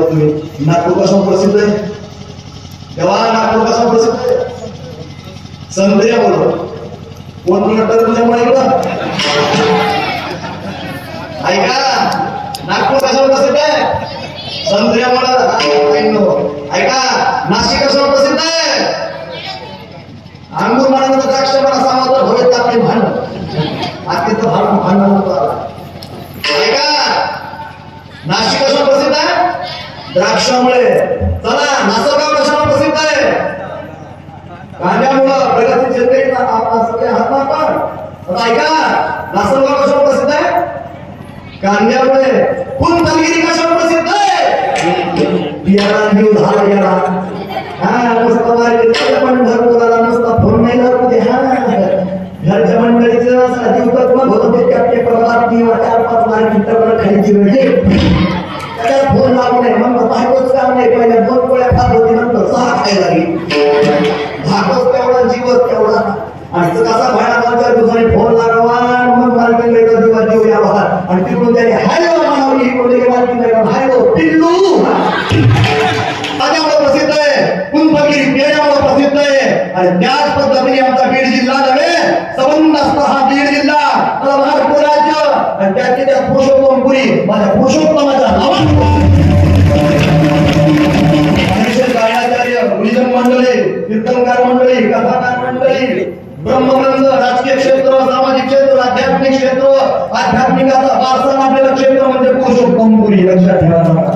तुम्ही नागपूर कसा प्रसिद्ध आहे तेव्हा नागपूर कसा प्रसिद्ध आहे संत्र्या बोल कोण बोलत तुझ्यामुळे ऐका नागपूर कसा प्रसिद्ध आहे संत्र्यामुळे ऐका नाशिक कसा प्रसिद्ध आहे अंगूर म्हणा द्राक्ष म्हणा सामावर भवेत आपले भांड आजचं भांडण होतं ऐका नाशिक कशा प्रसिद्ध आहे द्राक्षामुळे चला नासगाव कशा प्रसिद्ध आहे कांद्यामुळे प्रगती शेतकरी सगळे हातमार ऐका नासगाव कशा प्रसिद्ध आहे कांद्यामुळे कुंतलगिरी कशा प्रसिद्ध आहे बियाणा घेऊन झाड गेला मस्त मार्केट पण घर बोलायला नसता फोन नाही करत घरच्या मंडळीचं दिवसात्मक होतं ते त्या पेपरला 3-4-5 मार्केट खायची वेळ त्याच्यात फोन लागू नये मग बायकोच काम नाही पहिल्या 2 पोळ्या खात होती नंतर 6 खायला लागली धाकच तेवढा जीवच तेवढा आणि कसा भाडा 2-4 दिवसांनी फोन लागावा मग मार्केट वेगळा दिवा देऊ यावा आणि तिकडून त्याने हॅलो म्हणावी इकडून मार्केट हॅलो पिल्लू त्याच्यामुळे प्रसिद्ध आहे कुंभगिरी पेढ्यामुळे प्रसिद्ध आहे आणि त्याच पद्धतीने आमचा बीड जिल्हा नव्हे संबंध असता हा बीड जिल्हा महाराष्ट्र राज्य आणि त्याची त्या पुरुषोत्तमपुरी माझ्या पुरुषोत्तमाच्या गायनाचार्य गुरुजन मंडळी कीर्तनकार मंडळी कथाकार मंडळी ब्रह्मग्रंथ राजकीय क्षेत्र सामाजिक क्षेत्र आध्यात्मिक क्षेत्र आध्यात्मिकाचा वारसा आपल्याला क्षेत्र म्हणजे पुरुषोत्तमपुरी लक्षात ठेवा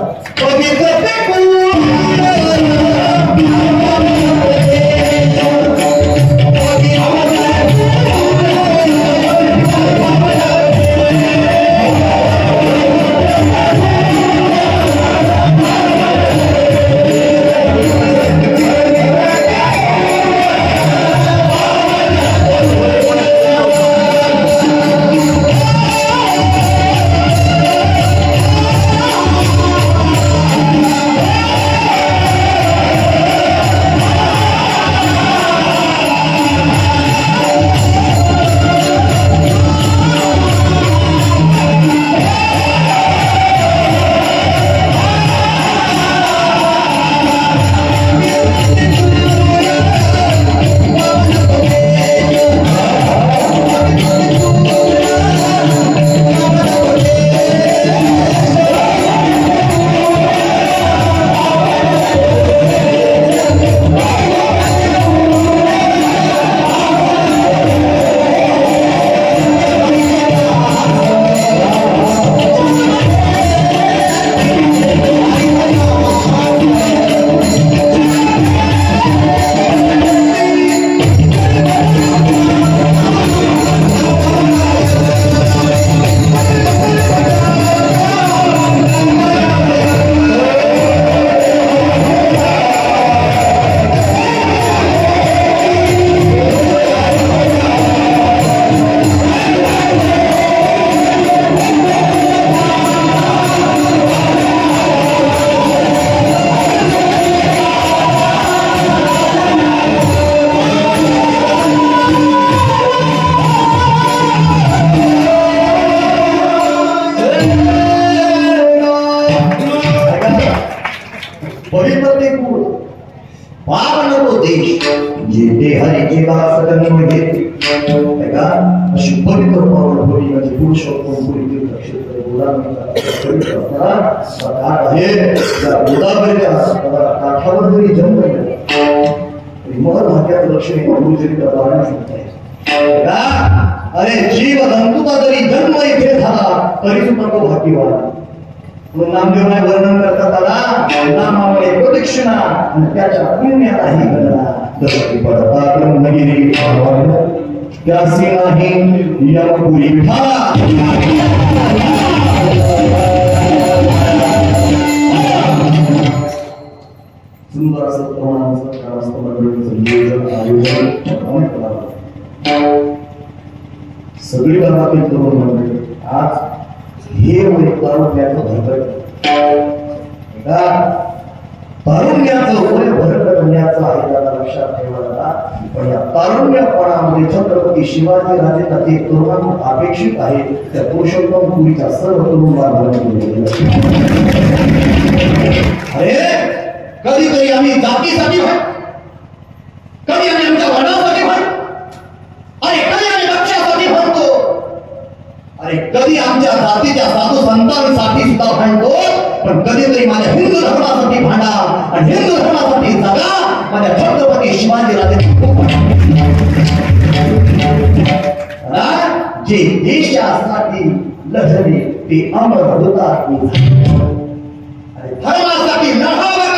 अरे जीव धंतुचा जरी जन्म इथे झाला तरी सुद्धा तो भाग्यवान नामदेव वर्णन करतात आला नामामुळे प्रदक्षिणा आणि त्याच्या पुण्यालाही गणना जसं की पडता ब्रह्मगिरी त्यासी नाही यमपुरी विठा सुंदर असं प्रमाणाचं मंडळीचं आयोजन सगळी गावातील तरुण मंडळी आज हे तारुण्याचं तारुण्याचं वय भरकटण्याचं आहे लक्षात ठेवायला. पण या तारुण्यपणामध्ये छत्रपती शिवाजी राजेंना ते तरुण अपेक्षित आहे. त्या पुरुषोत्तम पुरीच्या सर्व तरुण अरे कधीतरी आम्ही जातीसाठी भांड, कधी आम्ही आमच्या वर्णासाठी भांड, अरे कधी आम्ही लक्ष्यासाठी भांडतो, अरे कधी आमच्या जातीच्या साधू संतांसाठी सुद्धा भांडतो. पण कधीतरी माझ्या हिंदू धर्मासाठी भांडा आणि हिंदू धर्मासाठी जगा. माझ्या छत्रपती शिवाजी राजे जे देशासाठी लढले ते अमर होतात. अरे धर्मासाठी लढावं,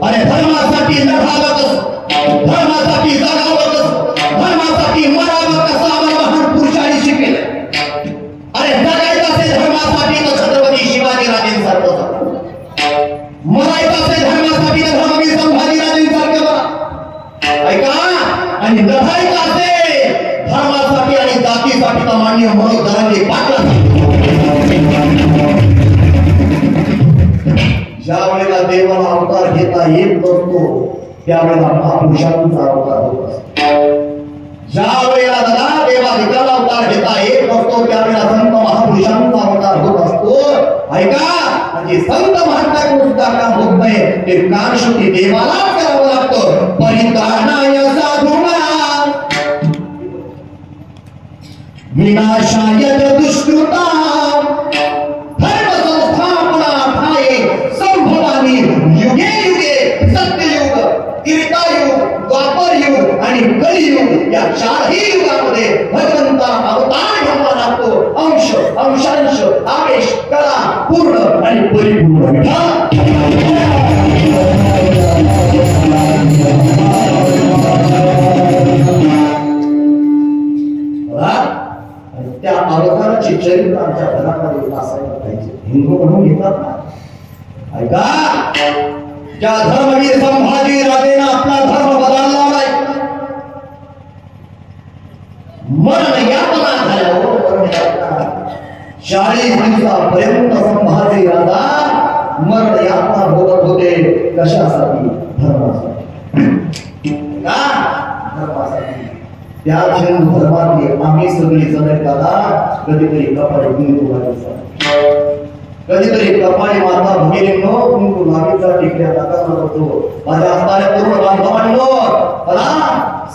अरे धर्मासाठी लढावं, धर्मासाठी जगावं, धर्मासाठी मरावं कसं आम्हाला महान पुरुषांनी शिकवलं. अरे जगायचं असेल धर्मासाठी तर छत्रपती शिवाजी राजेंसारखं, मरायचं असेल धर्मासाठी तर धर्मवीर संभाजी राजेंसारखं बघा. ऐका, आणि लढायचं असेल धर्मासाठी आणि जातीसाठी तर मान्य म्हणून धरणे पाटला. ज्या वेळेला देवाला अवतार घेता येत नसतो त्यावेळेला महापुरुषांचा अवतार होत असतो. ज्या वेळेला दादा देवाधिकाला अवतार घेता येत नसतो त्यावेळेला संत महापुरुषांचा अवतार होत असतो. ऐका, म्हणजे संत महात्म्याकडून सुद्धा काम होत नाही, ते कानशुद्धी देवालाच करावं लागतं. परित्राणाय साधूना विनाशाय दुष्कृता धर्म संस्थापनार्थाय संभवामी युगे युगे सत्ययुग, त्रेतायुग, द्वापरयुग आणि कलियुग या चारही युगामध्ये भगवंता अवतार घ्यावा लागतो. अंश, अंशांश, आवेश, कला, पूर्ण आणि परिपूर्ण. त्या अवताराची चरित्र आमच्या घरामध्ये असायला पाहिजे. हिंदू म्हणून येतात ना. ऐका, ज्या धर्मवीर संभाजी राजेनं आपला धर्म बदलला नाही, मरण यातना झाल्यावर 40 दिवसापर्यंत संभाजी राजा मरण यातना भोगत होते. कशासाठी? धर्मासाठी. का? धर्मासाठी. त्या हिंदू धर्मातले आम्ही सगळी जण दादा कधीतरी कपाळी कुंकू लावायचा, कधीतरी कपाळी माता भगिनींनो कुंकू लावायचा टिकल्या दाखवला होतो. माझ्या असणाऱ्या पूर्ण बांधवांनो,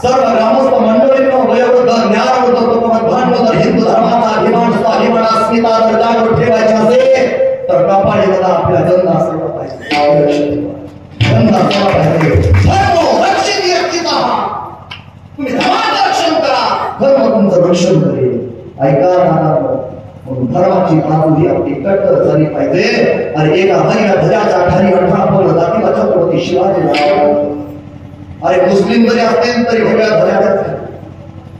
सर्व ग्रामस्थ मंडळींनो, वयोवृद्ध, ज्ञानवृद्ध, तरुण, जर हिंदू धर्माचा अभिमान, स्वाभिमान, अस्मिता जर जागृत ठेवायची असेल तर कपाळी दादा आपल्या गंध असायला पाहिजे. गंध असायला पाहिजे. धर्म रक्षित व्यक्तिता, तुम्ही धर्माचं रक्षण करा, धर्म तुमचं रक्षण करेल. ऐका ना, धर्माची बाजू ही आपली कट्टर झाली पाहिजे. आणि एका हरिया ध्वजाच्या आधारी 18 पौर जातीला छत्रपती शिवाजी राजे. अरे मुस्लिम जरी असतील तरी वेगळ्या ध्वजाच्या.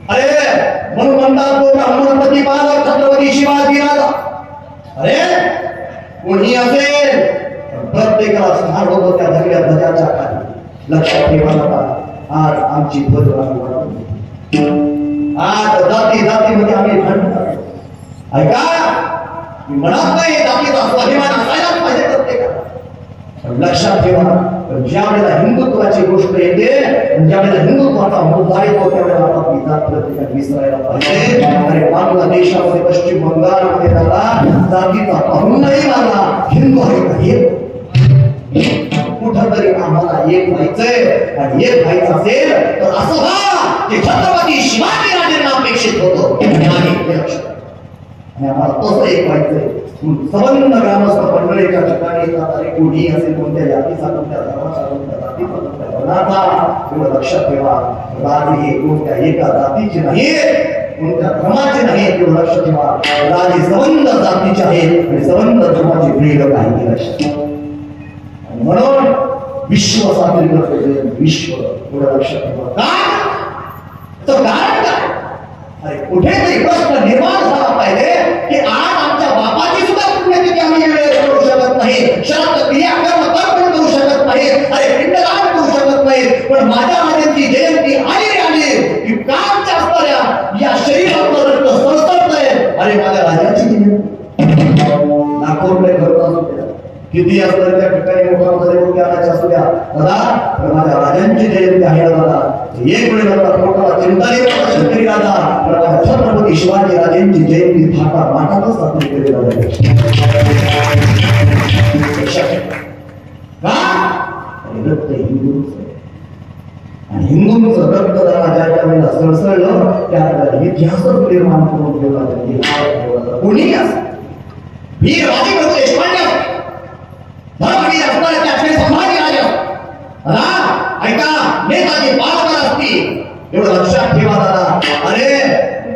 अरे म्हणून म्हणतात तो ब्राह्मणपती बालक छत्रपती शिवाजी राजा. अरे कोणी असेल प्रत्येकाला स्थान होतं त्या वेगळ्या ध्वजाच्या खाली. लक्षात ठेवा, आज आमची ध्वज आज जाती जातीमध्ये आम्ही भांडतो. ऐका, मी म्हणत नाही जातीचा स्वाभिमान असायलाच पाहिजे प्रत्येकाला. लक्षात ठेवा, ज्या वेळेला हिंदुत्वाची गोष्ट येते, ज्या वेळेला हिंदुत्वाचा मुद्दा येतो त्यावेळेला आपली जात प्रत्येकाला विसरायला पाहिजे. अरे बांगलादेशामध्ये, पश्चिम बंगालमध्ये त्याला जातीचा पाहून नाही मानला. हिंदू आहे कुठंतरी आम्हाला एक व्हायचंय. आणि एक व्हायचं असेल तर असं व्हा जे छत्रपती शिवाजी राजेंना अपेक्षित होतं. आणि आम्हाला तसं एक व्हायचंय. संबंध ग्रामस्थ मंडळीच्या ठिकाणी कोणी असेल, कोणत्या जातीचा, कोणत्या धर्माचा, कोणत्या जातीचा, कोणत्या वर्णाचा, एवढं लक्षात ठेवा. राज हे कोणत्या एका जातीचे नाही, कोणत्या धर्माचे नाही, एवढं लक्षात ठेवा. राज हे संबंध जातीचे आहेत आणि संबंध धर्माचे प्रेरक आहे. लक्षात. म्हणून विश्व साजरी करतो. विश्व एवढं लक्षात ठेवा. कारण काय? अरे कुठेतरी प्रश्न निर्माण झाला पाहिजे की आज आमच्या बापाची सुद्धा पुण्यतिथी आम्ही वेळेस करू शकत नाही, श्राद्ध क्रियाकर्म तर्पण करू शकत नाही, अरे पिंडदान करू शकत नाही. पण माझ्या माझ्यांची जयंती आली की कामच्या असणाऱ्या या शरीरातलं रक्त सळसळतंय. अरे माझ्या राजाची लाखो रुपये खर्च होते, किती असलं त्या ठिकाणी मोठ्या असू द्या दादा, पण माझ्या राजांची जयंती आहे दादा. एक वेळ पोटाला चिंता येईल शेतकरी राजा छत्रपती शिवाजी राजांची जयंती थाटा माटातच साजरी केली जाते. आणि हिंदूंचं रक्त ज्या वेळेला सळसळलं त्या इतिहासच निर्माण करून ठेवला. कोणी वीर राजेंद्र देशपांडे धर्मवीर असणारे त्याचे संभाजी राजा ऐका नेताजी पालकर असतील एवढं लक्षात ठेवा दादा. अरे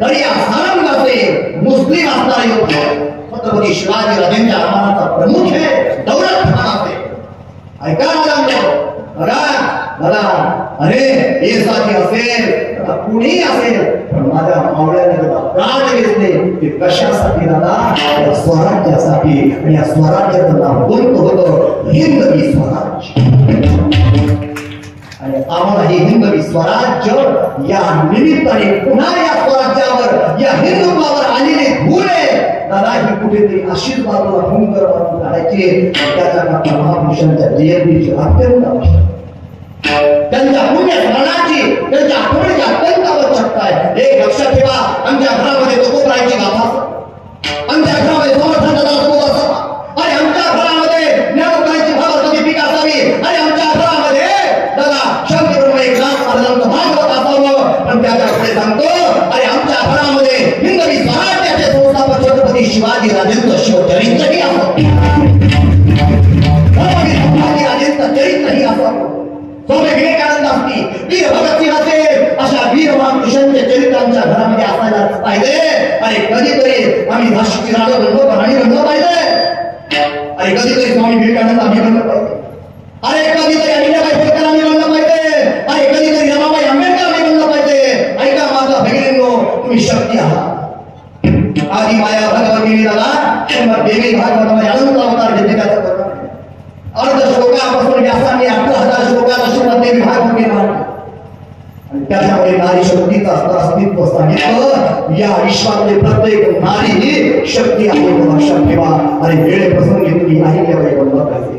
दर्या सारंग असेल मुस्लिम असणारे छत्रपती शिवाजी राजेंच्या आरमानाचा प्रमुख आहे दौलत खान असेल. ऐका मला अरे देशाची असेल कुणी असेल पण माझ्या मावळ्याने प्राण घेतले ते कशासाठी दादा? स्वराज्यासाठी. आणि या स्वराज्याचं नाव कोणतं होतं? हिंदवी स्वराज्य. आणि आम्हाला हे हिंदवी स्वराज्य या निमित्ताने पुन्हा या स्वराज्यावर या हिंदुत्वावर आलेले धूळ दादा ही कुठेतरी अशीच बाजूला हुंकर बाजू काढायची. त्याच्या महापुरुषांच्या जयंतीची अत्यंत आवश्यकता, त्यांच्या पुण्य स्मरणाची त्यांच्या आठवणीची अत्यंत आवश्यकता आहे. एक लक्षात ठेवा, आमच्या घरामध्ये तुकोबरायची गाथा, आमच्या घरामध्ये समर्थांचा दासबोध असावा, आणि आमच्या घरामध्ये ज्ञानोबाईची भावाची पीक असावी, आणि आमच्या घरामध्ये दादा शंकर एक लाख महाराजांचं भागवत असावं. पण त्याच्या पुढे सांगतो अरे आमच्या घरामध्ये हिंदवी स्वराज्याचे संस्थापक छत्रपती शिवाजी राजेंद्र शिवचरित्रही असावं, संभाजी राजेंद्र चरित्रही असावं. स्वामी विवेकानंद असतील, वीर भगतसिंग असेल, अशा वीर महापुरुषांचे चरित्र आमच्या घरामध्ये असायला पाहिजे. आणि कधीतरी आम्ही झाशीची राणी बनलो पाहिजे, आणि कधीतरी स्वामी विवेकानंद आम्ही बनलो पाहिजे, अरे कधीतरी अहिल्याबाई होळकर आम्ही बनलो पाहिजे, अरे कधीतरी रमाबाई आंबेडकर आम्ही बनलो पाहिजे. ऐका माझा भगिनींनो, तुम्ही शक्ती आहात. आदि माया भगवती दादा देवी भागवतामध्ये अनंत अवतार घेतले त्याचं बघा. अर्ध श्लोकापासून व्यासांनी 11,000 श्लोकाला श्रीमती विभाग केला आणि त्याच्यामध्ये नारी शक्तीचं अस्तित्व सांगितलं. या विश्वातले प्रत्येक नारी ही शक्ती आहे लक्षात ठेवा. आणि वेळेप्रसंगी तुम्ही अहिल्याबाई बनला पाहिजे,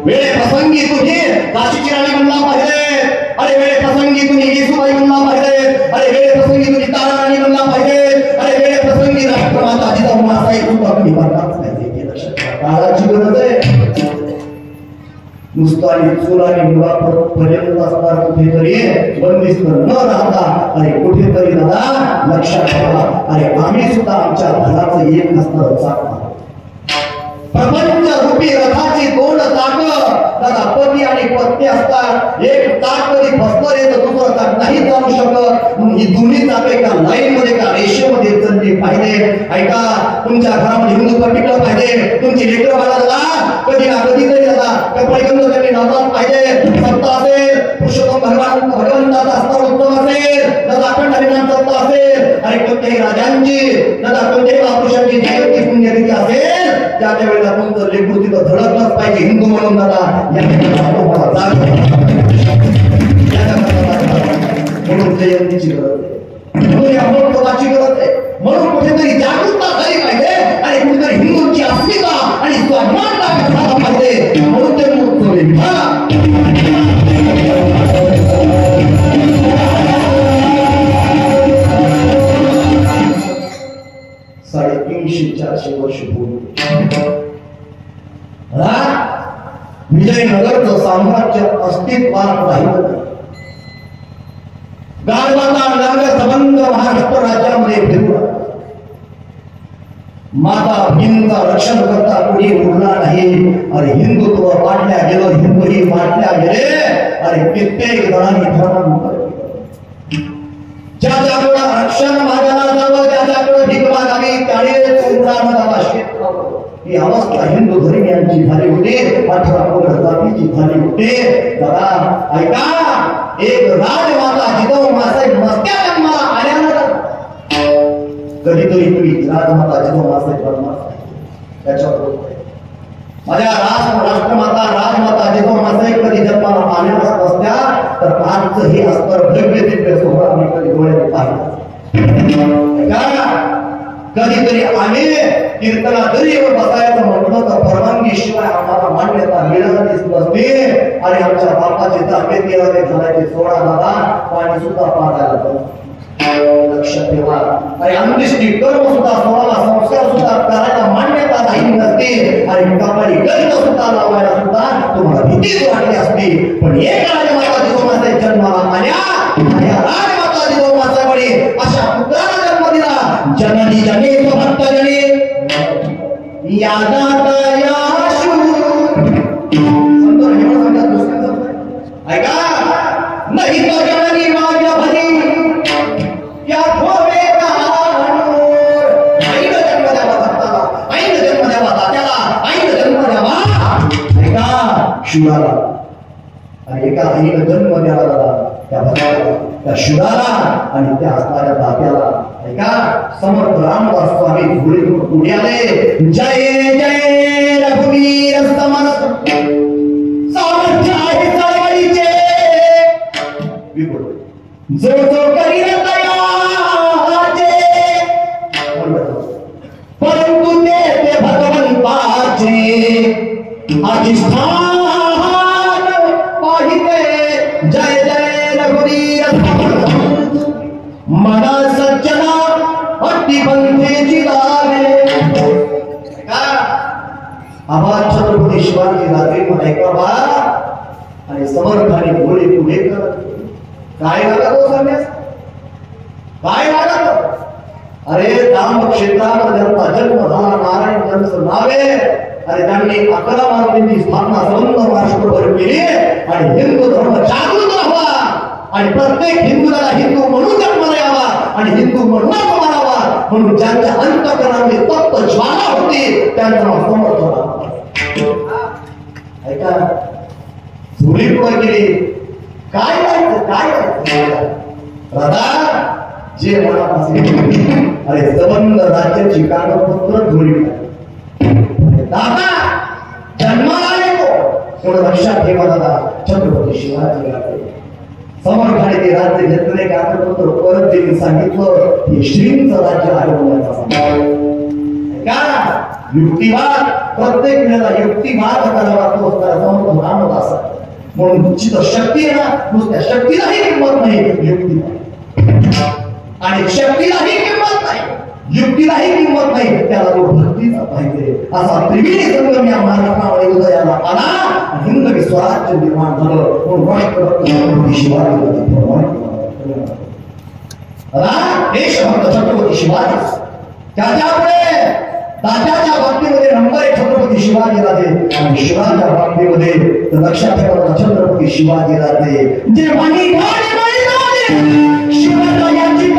वेळेप्रसंगी तुम्ही झाशीची राणी बनला पाहिजे, अरे वेळेप्रसंगी तुम्ही येसूबाई बनला पाहिजे, अरे वेळेप्रसंगी तुम्ही तारा राणी बनला पाहिजे, अरे वेळेप्रसंगी राष्ट्रमाता जिजाऊ मासाहेब सुद्धा तुम्ही बनलाच पाहिजे. हे लक्षात ठेवा, काळाची गरज आहे. नुसता चुराने मुलापर्यंत असणार कुठेतरी बंदिस्त न राहता अरे कुठेतरी दादा लक्षात ठेवा, अरे आम्ही सुद्धा आमच्या घराचं एक नसतं चाकं. प्रपंच रूपी रथाची दोन चाकं दादा पती आणि पत्नी असतात. एक चाक कधी फसलं येतं, दुसरं चाक नाही चालू शकत. मग ही दोन्ही चाकं एका लाईन मध्ये का रेषेमध्ये चालली पाहिजे. ऐका तुमच्या घरामध्ये हिंदुत्व टिकलं पाहिजे. तुमची लेकरं बाळा दादा कधी ना कधीतरी दादा कपडेगंध त्यांनी नाचत पाहिजे. सत्ता असेल पुरुषोत्तम भगवंताचा असणार उत्तम असेल दादा, अखंड हरिनाम सत्ता असेल, आणि कोणत्याही राजांची दादा कोणत्याही महापुरुषांची जयंती पुण्यतिथी असेल त्याच्या वेळेला तुमचं लेकरू तिथं धडकलंच पाहिजे हिंदू म्हणून दादा. म्हणून जयंतीची गरज आहे, म्हणून या महोत्सवाची गरज आहे. म्हणून कुठेतरी जागरूकता झाली पाहिजे आणि कुठेतरी हिंदूंची अस्मिता आणि स्वाभिमान झाला पाहिजे. म्हणून ते महोत्सव साडे 300-400 वर्ष पूर्वी विजयनगरचं साम्राज्य अस्तित्वात राहिलं नाही. गाढवाचा नाग संबंध महाराष्ट्र राज्यामध्ये फिरला. माता भीमचा रक्षण करता कोणी उरला नाही. अरे हिंदुत्व वाटल्या गेलं, हिंदूही वाटल्या गेले. अरे कित्येक जणांनी धर्म ज्याच्याकडे रक्षण मागायला जावं, ज्याच्याकडे भीक मागावी त्याने ही अवस्था हिंदू धर्मियांची झाली होती, 18 जातीची झाली होती. दादा ऐका, एक राजमाता जिजाऊ मासाहेब मस्त्या जन्माला आल्यानंतर कधीतरी तुम्ही राजमाता जिजाऊ मासाहेब जन्माला त्याच्याबरोबर माझ्या राष्ट्रमाता राजमाता जिजाऊ मासाहेब कधी जन्माला आल्या नसत्या तर आजचं हे अस्तर भव्य दिव्य सोहळा मी कधी डोळ्याने पाहिलं. कधीतरी आम्ही कीर्तना दरीवर बसायचं म्हटलं तर परवानगी शिवाय आम्हाला मान्यता मिळालीच नसते आणि आमच्या बापाची ताब्यात गेला झाल्याचे 16 दादा पाणी सुद्धा पाहायला लक्षात ठेवा. आणि अंत्येष्टी कर्म सुद्धा 16 संस्कार सुद्धा करायला मान्यता नाही नसते आणि कपाळी गंध सुद्धा लावायला सुद्धा तुम्हाला भीतीच वाटली असते. पण एक राजमाता जिजाऊमाता जन्माला आल्या आणि या राजमाता जिजाऊमाता वडी अशा पुत्राला जन्म दिला. जननी जनेत भक्त जने यादाता याशु संत हे म्हणतात दुसऱ्यांचं ऐका नाही तो जननी माझ्या भरी या भोवे कानूर आईन जन्म द्यावा भक्ताला आईन जन्म द्यावा तात्याला आईन जन्म द्यावा ऐका शिवाला आणि एका आईन जन्म द्यावा त्या भक्ताला त्या शिवाला आणि त्या असणाऱ्या तात्याला ऐका समर्थ रामदास स्वामी धुळीतून पुढे आले. जय जय रघुवीर समर्थ सामर्थ्य आहे चळवळीचे जो जो करील दयाचे परंतु ते भगवंताचे अधिष्ठान पाहिजे. जय जय रघुवीर मना सज्जना अट्टीपंथेची दारे आबा छत्रपती शिवाजी राजे ऐकावा आणि समर्थाने बोले पुढे करत काय लागत हो सांगण्यास काय लागत. अरे राम क्षेत्रामध्ये त्यांचा जन्म झाला नारायण त्यांचं नाव आहे आणि त्यांनी 11 मारुतींची स्थापना संबंध राष्ट्रभर केली आणि हिंदू धर्म जागृत व्हावा आणि प्रत्येक हिंदूला हिंदू म्हणून जन्माला यावा आणि हिंदू म्हणूनच मारावा म्हणून ज्यांच्या अंतःकरणामध्ये तप्त ज्वाला होती त्यांचं नाव समर्थ राम. ऐका धुळी पुढे गेली काय राधा जे मनापासून अरे संबंध राज्याची कागदपत्र धुळी दादा जन्माला आले थोडं लक्षात ठेवा दादा. छत्रपती शिवाजी राजे समर्थाने ते राज्य घेतले कागदपत्र परत त्यांनी सांगितलं हे श्रींचं राज्य आहे बोलायचा युक्तिवाद प्रत्येक वेळेला युक्तिवाद करावा तो समर्थ रामदास म्हणून जिथं शक्ती आहे ना नुसत्या शक्तीलाही किंमत नाही युक्तिवाद आणि शक्तीलाही किंमत नाही युक्तीलाही किंमत नाही त्याला तो भक्तीचा पाहिजे. असा त्रिवेणी संगम या महाराष्ट्रामध्ये उदयाला आला हिंदवी स्वराज्य निर्माण झालं म्हणून राष्ट्रभक्त शिवाजी देशभक्त छत्रपती शिवाजी त्याच्यामुळे तात्याच्या बाबतीमध्ये नंबर 1 छत्रपती शिवाजी राजे आणि शिवाच्या बाबतीमध्ये लक्षात ठेवा छत्रपती शिवाजी राजे जे वाणी शिवरायांची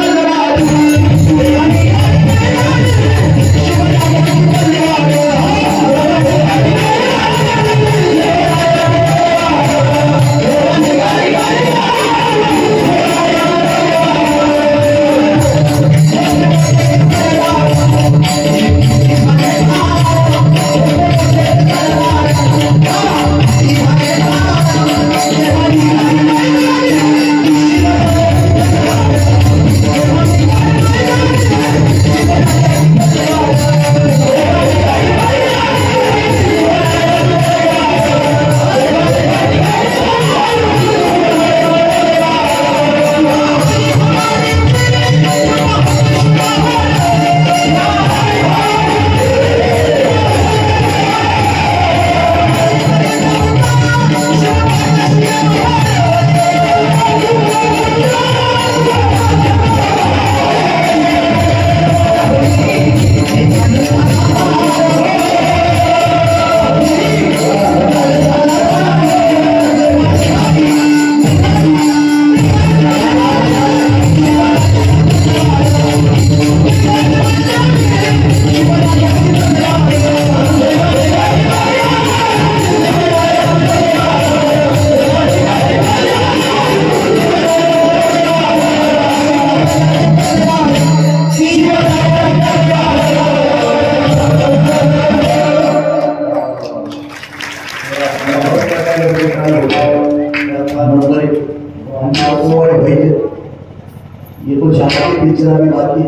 ये तो शादी पिक्चर अभी बाकी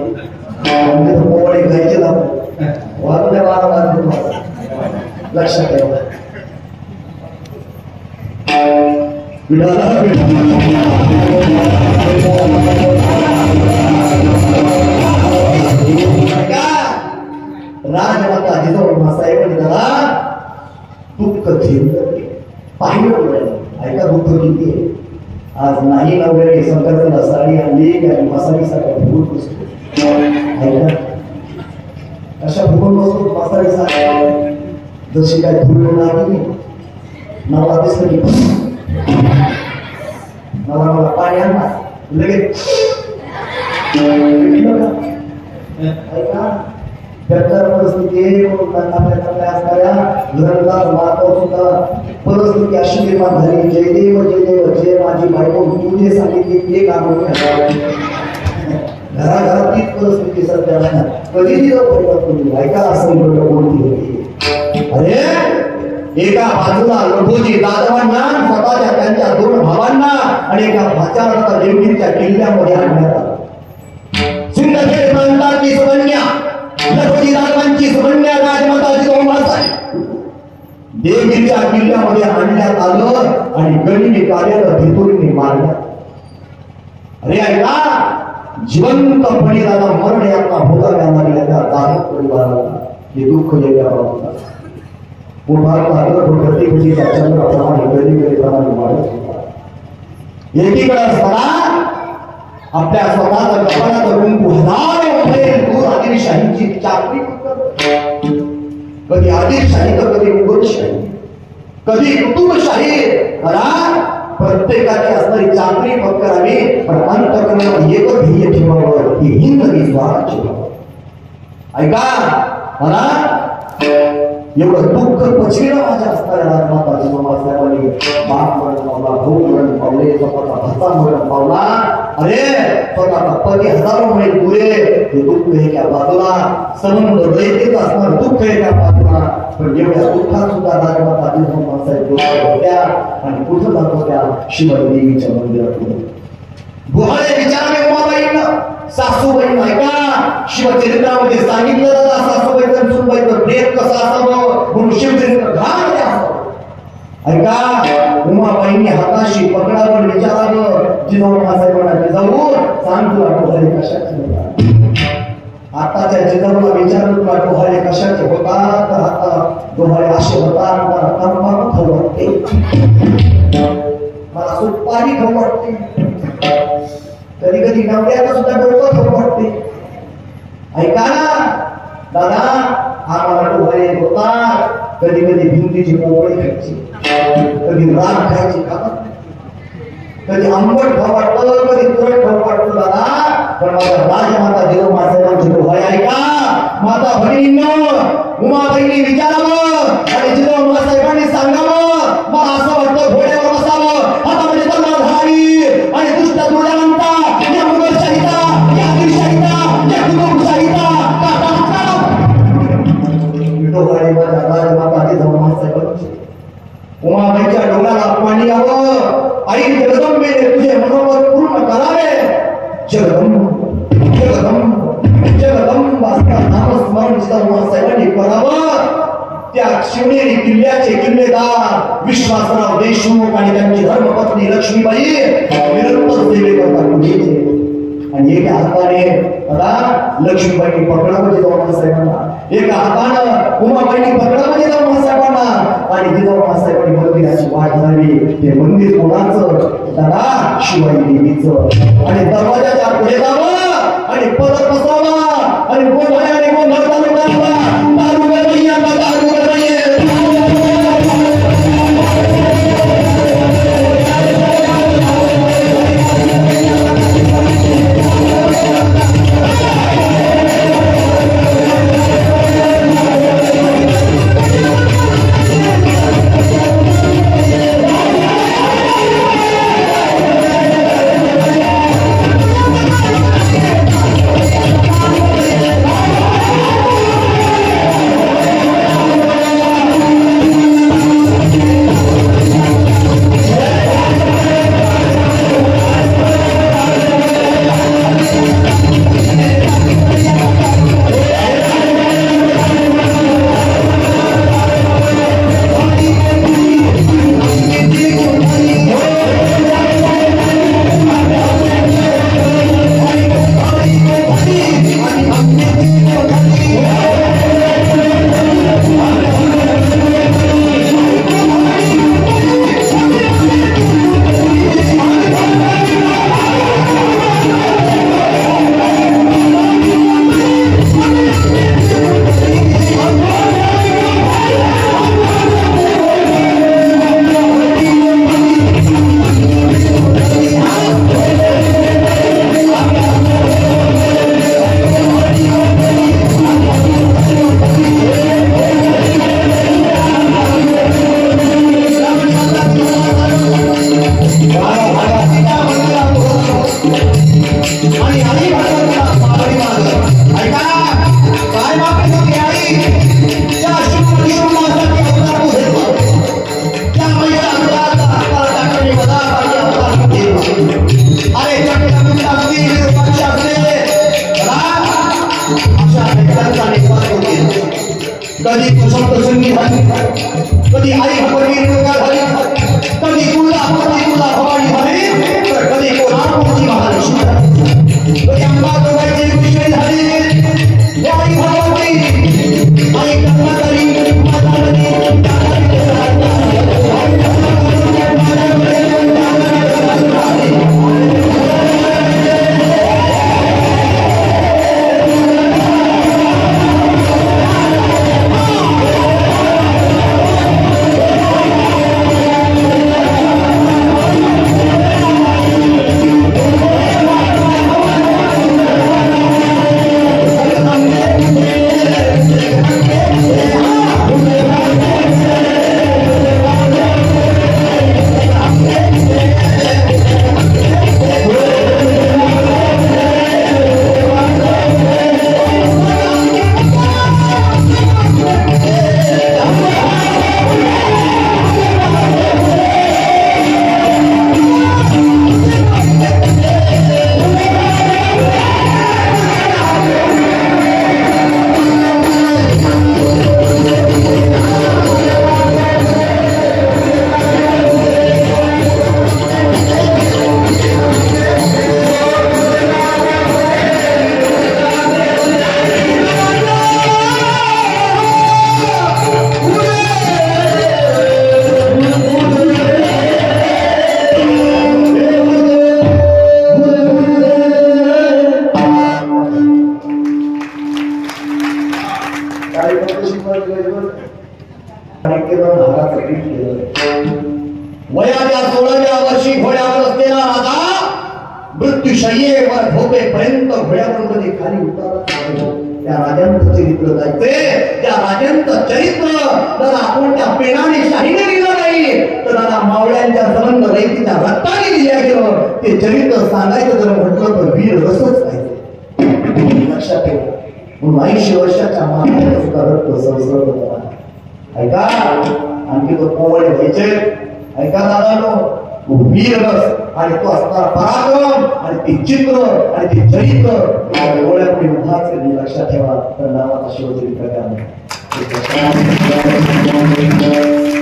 हमने तो मोबाइल लक्षात ठेवा. राजमाता जिजाऊ मासाहेबांनी त्याला दुःख झेललं पाहिलं. ऐका दुःख किती आहे. आज नाही नवरे संकल्पना साडी आणली आणि मसालीसारखा फुगून बसतो. ऐका अशा फुगून बसतो मसालीसारखा. जशी काय फुलून नाही नवरा दिसलं की नवरा मला पाणी आणणार लगेच. ऐका परिस्थिती असणाऱ्या घरदार माता सुद्धा परिस्थिती अशी निर्माण झाली. जय देव जय देव जय माझी बायको तुझे सांगितले ते काम घराघरात तीच परिस्थिती सध्या कधी परिवर्तन. ऐका असं बोलती होती. अरे एका बाजूला लढोजी दादवांना स्वतःच्या त्यांच्या 2 भावांना आणि एका भाच्याला देवगीच्या किल्ल्यामध्ये आणण्यात आलं. सिंदखेड प्रांताची सुकन्या लढोजी दादवांची सुकन्या राजमाता जिजाऊ मासाहेब देवगीच्या किल्ल्यामध्ये आणण्यात आलं आणि गणिमी कार्याला भितुरीने मारण्यात. अरे ऐका जिवंतपणे दादा मरण यातना भोगाव्या लागलेल्या दादा परिवाराला हे दुःख वेगळ्या बाबतीत प्रतिकृतीच्या चंद्राप्रमाणे गणिमेप्रमाणे वाढत होता. एकीकडे असताना आपल्या स्वतःचा कपाळाचा कुंकू हजारो मैल दूर आदिलशाहीची चाकरी कधी आदिलशाही तर कधी मुघलशाही कधी कुटुंबशाही. प्रत्येकाची असणारी चाकरी पत्करावी पण अंतःकरणात एकच ध्येय ठेवावं ही हिंद स्वराज्य. ऐका एवढं दुःख पचविलं माझ्या असणाऱ्या राजमाता जिजाऊ मासाहेबांनी. बाप मरण पावला, भाऊ मरण पावले, स्वतःचा भाचा मरण पावला. अरे स्वतःचा पती हजारो मैल पुरे. हे दुःख एका बाजूला संबंध रहित असणार दुःख एका बाजूला. पण एवढ्या दुःखात सुद्धा राजमाता जिजाऊ मासाहेब होत्या आणि कुठं जात होत्या शिवाजी देवीच्या मंदिरात. गुहाळे विचारले उमाबाईंना सासूबाई. ऐका शिवचरित्रामध्ये सांगितलं जातं सासूबाईचं सुनबाईचं प्रेम कसं असावं म्हणून शिवचरित्र घाण असावं. ऐका उमाबाईंनी हाताशी पकडावर विचारावं जिजाऊ मासाहेबांना जिजाऊ सांग तुला डोहाळे कशाचे. आताच्या जिजाऊला विचारलं तुला डोहाळे कशाचे होतात तर आता डोहाळे असे होतात मला तंबाखू खाऊ वाटते, मला सुपारी खाऊ वाटते, कधी कधी नवऱ्याला सुद्धा डोकं खाऊ वाटते. ऐका ना दादा आम्हाला डोहाळे होतात. कधी कधी भिंतीची पोळी खायची, कधी राग खायची खात, कधी आंबट खाऊ वाटतं, कधी तुरट खाऊ वाटतं दादा. पण माझ्या राजमाता जिजाऊ मासाहेबांची डोहाळे ऐका. माता भगिनींनो उमाबाईंनी विचारावं आणि जिजाऊ मासाहेबांनी सांगावं मला असं वाटतं घोड्यावर बसावं हातामध्ये तलवार धारी आणि दुष्ट दुर्यावंता या मुघलशाहीचा या आदिलशाहीचा या कुतुबशाहीचा डोहाळे माझ्या राजमाता जिजाऊ मासाहेबांची. उमाबाईच्या डोळ्याला पाणी यावं. आई जगदंबेने तुझे मनोबत पूर्ण करावे. जगदंब जगदंब जगदंब असं नामस्मरण जिजाऊ मासाहेबांनी करावं. त्या शिवनेरी किल्ल्याचे किल्लेदार विश्वासराव देशमुख आणि त्यांची धर्मपत्नी लक्ष्मीबाई निरंतर सेवेकरतात. आणि एका हाताने लक्ष्मीबाईंनी पकडावं जिजाऊ मासाहेबांना, एका हातानं उमाबाईंनी पकडावं जिजाऊ मासाहेबांना आणि जिजाऊ मासाहेबांनी मंदिराची वाट झाली. ते मंदिर कोणाचं दादा शिवाजी देवीचं. आणि दरवाजाच्या पुढे जावं आणि परत बसावं आणि गोंधळाने गोंधळ चालू करावा. दारू गरबैया दारू गरबैया त्या शिवमासाठी अवतार घेतला, त्या महिला अंगाचा हाताला टाकणे मनासाठी अवतार घेतला. अरे जगता पक्षा असले अशा व्यक्तींचा निर्माण होते. कधी कुशल प्रसंगी झाली, कधी आई भगवती झाली, कधी तुला भवानी झाली, तर कधी कोल्हापूरची महालक्ष्मी झाली, कधी अंबाजोगाईची विषय झाली, आई भगवती आई कन्यादारी वयाच्या 16व्या वर्षी घोड्यावर असलेला राजा मृत्यूशय्येवर झोपेपर्यंत घोड्यावरून खाली उतरत नाही. त्या राजांचं चरित्र जायचे, त्या राजांचं चरित्र जर आपण त्या पेनाने शाहीने लिहिलं नाही तर दादा मावळ्यांच्या संबंध रैतीच्या रक्ताने लिहिल्या गेलं. ते चरित्र सांगायचं जर म्हटलं तर वीर रसच पाहिजे. लक्षात ठेवा. म्हणून 80 वर्षाच्या मानाने सुद्धा रक्त संसर्ग करा. ऐका, आणखी तो पोवळे व्हायचे. ऐका दादानो, वीररस आणि तो असणारा पराक्रम आणि ते चित्र आणि ते चरित्र डोळ्यापुढे उभाच लक्षात ठेवा. तर नावाचा शिवचरित्र काय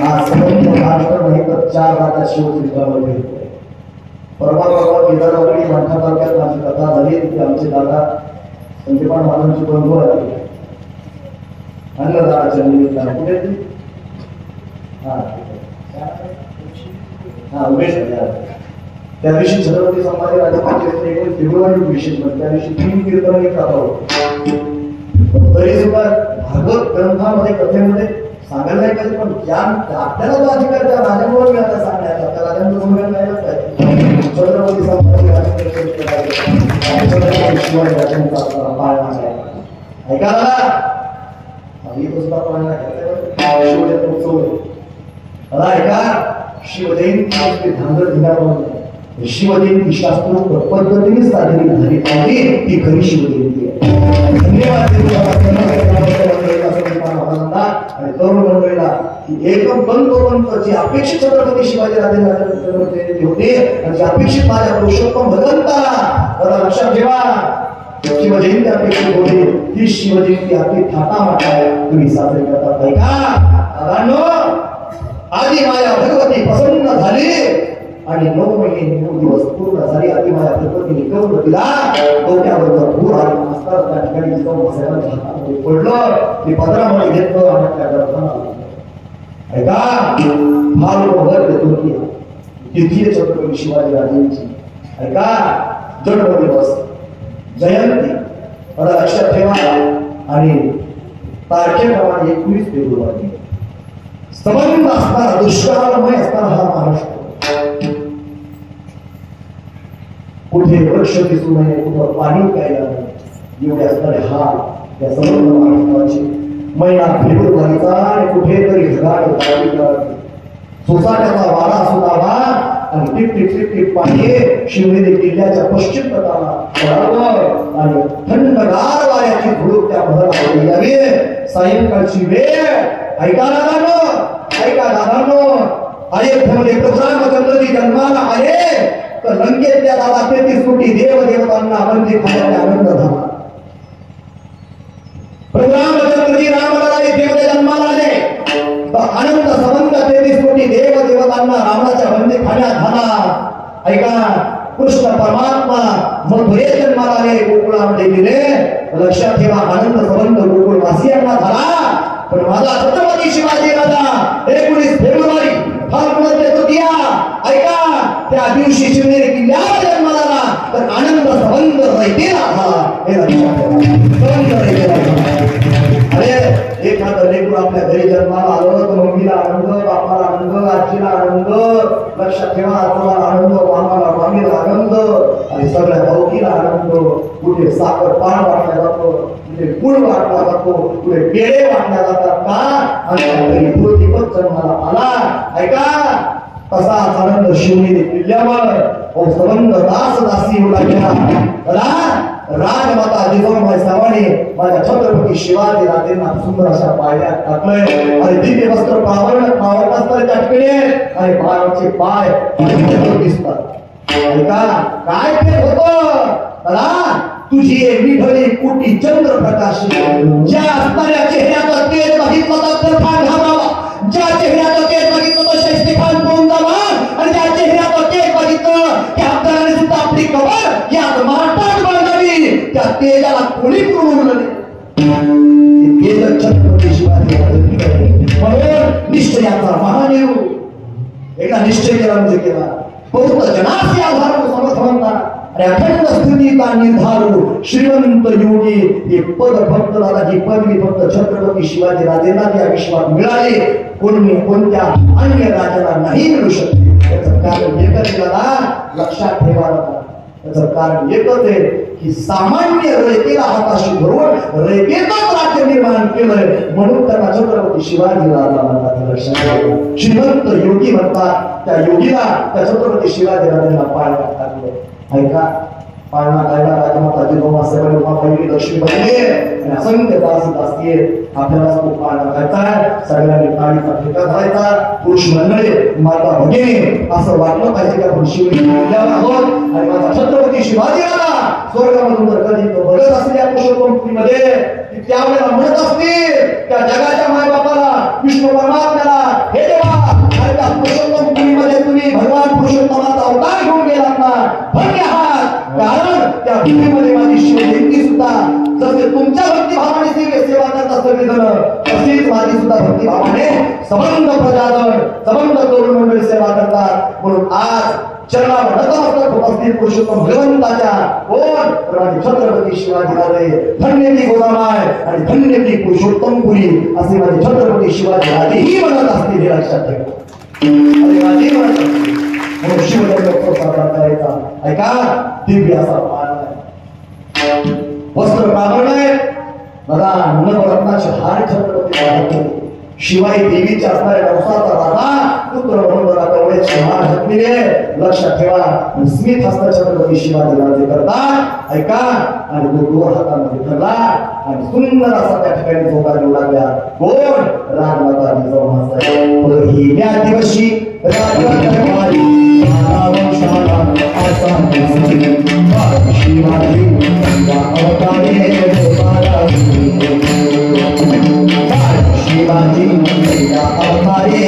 हा संबंध राष्ट्र नाही तर 4 राजा शिवचरित्रामध्ये भेटतोय. परवा केदारवाडी माठा तालुक्यात माझी कथा झाली. तिथे आमचे दादा संदीपान महाराजांची बंधू आले अन्नदानाच्या निमित्तानं. कुठे उमेश त्या दिवशी छत्रपती संभाजी राजाचे 19 फेब्रुवारी विशेष त्या दिवशी 3 कीर्तन तरी सुद्धा भागवत ग्रंथामध्ये कथेमध्ये सांगायला नाही पाहिजे. पण ज्ञान आपल्याला जो अधिकार त्या राजामुळे मिळाला सांगण्याचा, त्या राजांचं गुणगान गायलाच पाहिजे. छत्रपती संभाजी छत्रपती शिवाजी राजांचा पाळणा आहे. ऐका सुद्धा पाळणा शिवजयंती उत्सव ऐका. शिवजयंती धांदळ दिल्यामुळे शिवजयंती शास्त्रोक्त पद्धतीने साजरी झाली पाहिजे. ती खरी शिवजयंती आहे. धन्यवाद आणि तरुण मंडळीला एकदम पंतोपंतची अपेक्षित छत्रपती शिवाजी राजे होते आणि अपेक्षित माझ्या पुरुषोत्तम भगवंताला लक्षात ठेवा. शिवजयंती अपेक्षित होती. ती शिवजयंती अगदी थाटामाटा तुम्ही साजरी करतात. ऐका आधी माया भगवती प्रसन्न झाली आणि 9 महिने 9 दिवस पूर्ण झाली. आधी माया भगवतीने कौल दिला. डोक्यावर धूर आली असताना त्या ठिकाणी जाऊन बसायला हातामध्ये पडलं. ते पदरामध्ये घेतलं आणि त्या गर्भाला ऐका फार भर देतो तिथी छत्रपती शिवाजी राजांची ऐका जन्म दिवस जयंती लक्षात ठेवा. आणि तारखेप्रमाणे 21 फेब्रुवारी संबंध असताना दुष्काळमय असताना हा महाराष्ट्र कुठे वृक्ष दिसू नये, कुठं पाणी प्यायला नाही एवढे असणारे हा या संबंध महाराष्ट्राची महिना फेब्रुवारीचा आणि कुठेतरी घरात सोसाट्याचा वारा सुद्धा आणि टिप पाणी शिवनेरी किल्ल्याच्या पश्चिम तटाला आणि थंडगार वाऱ्याची धूळ त्या महलामध्ये यावी. सायंकाळची वेळ. ऐका दादांनो अयोध्येमध्ये प्रभू रामचंद्रजी जन्माला आले तर लंकेतल्या 33 कोटी देवदेवतांना वंदे खाण्याचा आनंद झाला. प्रभू रामचंद्रजी रामलला देवते जन्माला आले तर आनंद संबंध 33 कोटी देवदेवतांना रामाच्या वंदे खाण्यात झाला. ऐका कृष्ण परमात्मा मथुरेत जन्माला आले, गोकुळामध्ये गेले. लक्षात ठेवा आनंद संबंध गोकुळवासियांना झाला. पण माझा छत्रपती शिवाजी राजा 19 फेब्रुवारी फाल्गुन तृतीया ऐका त्या दिवशी शिवनेरी किल्ल्यावर जन्माला आला तर आनंद संबंध रहितेला झाला. हे लक्षात ठेवा संबंध रहितेला झाला. अरे एखादं लेकरू आपल्या घरी जन्माला आलं तर मम्मीला आनंद, बापाला आनंद, आजीला आनंद. लक्षात ठेवा आजोबाला आनंद, मामाला मामीला आनंद आणि सगळ्या भाऊकीला आनंद. कुठे साखर पान वाटल्या जातो, कुठे गुळ वाटला जातो, कुठे पेढे वाटल्या जातात का आणि दीपक जन्माला आला. ऐका तसा आनंद शिवनेरी किल्ल्यावर संबंध दास दासी होऊ लागला. राजमाता जिजाऊबाई सावणे माझ्या छत्रपती शिवाजी राजेंना सुंदर अशा पायऱ्यात टाकलंय आणि दिव्य वस्त्र पावरणास्तर टाकले आणि पायाचे पाय दिसतात. ऐका काय ते होतं तुझी विढळे कोटी चंद्र प्रकाश ज्या असणाऱ्या चेहऱ्याचा तेज बघितलं तर फार घाबरावा, ज्या चेहऱ्याचा तेज बघितलं तर शस्त्रखान पळून जावा आणि ज्या चेहऱ्याचा तेज बघितलं की आपल्याला सुद्धा आपली कबर यात मारतात बांधावी, त्या तेजाला कोणी पुरवलं नाही. तेज छत्रपती शिवाजी म्हणून निश्चयाचा महादेव एका निश्चय केला म्हणजे केला बहुत जनासी आधार समर्थवंता अखंड स्थितीचा निर्धारू श्रीमंत योगी हे पद फक्त दादाची पदवी फक्त छत्रपती शिवाजी राजेंना त्या विश्वात मिळाली. कोणत्या अन्य राजाला नाही मिळू शकते. त्याचं कारण एकच लक्षात ठेवायला. त्याचं कारण एकच आहे की सामान्य रयतेला हाताशी धरून रयतेतच राज्य निर्माण केलंय म्हणून त्यांना छत्रपती शिवाजी राजा म्हणतात. लक्षात श्रीमंत योगी म्हणतात. त्या योगीला त्या छत्रपती शिवाजी राजांना पाळण्यात टाकलं. ऐका पाळणा काढला राजमाता जिजाऊबा साहेबांनी पहिली लक्ष्मी बनली आणि असंख्य दासी दासी आपल्याला तो पाळणा काढताय. सगळ्यांनी टाळीचा ठेका धरायचा. पुरुष मंडळी माता भगिनी असं वाटलं पाहिजे की आपण शिवनेरी किल्ल्यावर आहोत आणि माझा छत्रपती शिवाजी राजा स्वर्गामधून जर कधी बघत असले या पुरुषोत्तमपुरीमध्ये त्यावेळेला म्हणत असतील त्या जगाच्या मायबापाला विष्णू परमात्म्याला हे देवा आणि त्या पुरुषोत्तमपुरीमध्ये तुम्ही भगवान पुरुषोत्तमाचा अवतार घेऊन गेलात ना धन्य आहात. कारण त्या भूमीमध्ये माझी शिवजयंती सुद्धा जसे तुमच्या भक्तिभावाने सेवा करतात सगळेजण तशीच माझी सुद्धा भक्तिभावाने संबंध प्रजाजन संबंध तरुण मंडळी सेवा करतात. म्हणून आज चरणावर नतमस्तक होत असतील पुरुषोत्तम भगवंताच्या कोण माझे छत्रपती शिवाजी राजे धन्य ती गोदामाय आणि धन्य ती पुरुषोत्तमपुरी असे माझे छत्रपती शिवाजी राजे ही म्हणत असतील. हे लक्षात ठेवा. अरे माझी म्हणत असतील म्हणून शिवजयंती साजरा करायचा. ऐका दिव्य असा मान वस्त्र काढणे बघा नवरत्नाचे हार छत्रपती शिवाय देवीच्या असणाऱ्या नवसाचा राधा पुत्र म्हणून बघा कवड्याचे हार घातलेले. लक्षात ठेवा. स्मित हस्त छत्रपती शिवाजी राजे करतात. ऐका आणि तो दोन हातामध्ये धरला आणि सुंदर असा त्या ठिकाणी झोका देऊ लागल्या. कोण राजमाता जिजाऊबा साहेब. पहिल्या दिवशी राजकुमारी वंशाला असा शिवाजी अवतारे शिवाजी अवतारे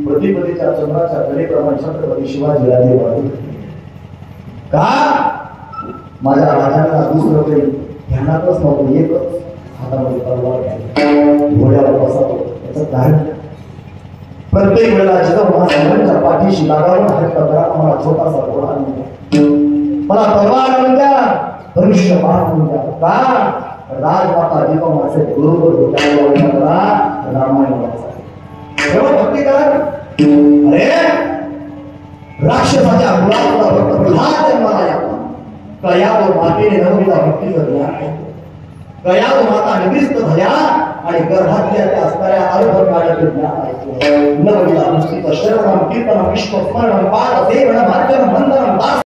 प्रतिपदीच्या चंद्राच्या कलेप्रमाणे छत्रपती शिवाजीराजे वाढले का माझ्या राजाला दुसरं काही ध्यानातच नव्हतं एकच हातामध्ये तलवार घ्यायची घोड्यावर बसावं याचं कारण प्रत्येक वेळेला जिथं महाराजांच्या पाठीशी लागावं हात पकडा मला छोटासा घोडा आणून द्या मला तलवार आणून द्या धनुष्य बाण आणून द्या का राजमाता जिजाऊचे बरोबर होत्या रामायण भक्ती करा अरे राक्षसाच्या मुलाचा भक्त प्रल्हाद जन्माला यावा कया व मातेने नवमीला भक्तीचं ज्ञान कया व माता निवृत्त झाल्या आणि गर्भातल्या त्या असणाऱ्या अर्भ काळाचे ज्ञान ऐकलं नवमीला भक्तीचं शरणम कीर्तनम विश्वस्मरणम पाठ सेवनम अर्चनम वंदनम दास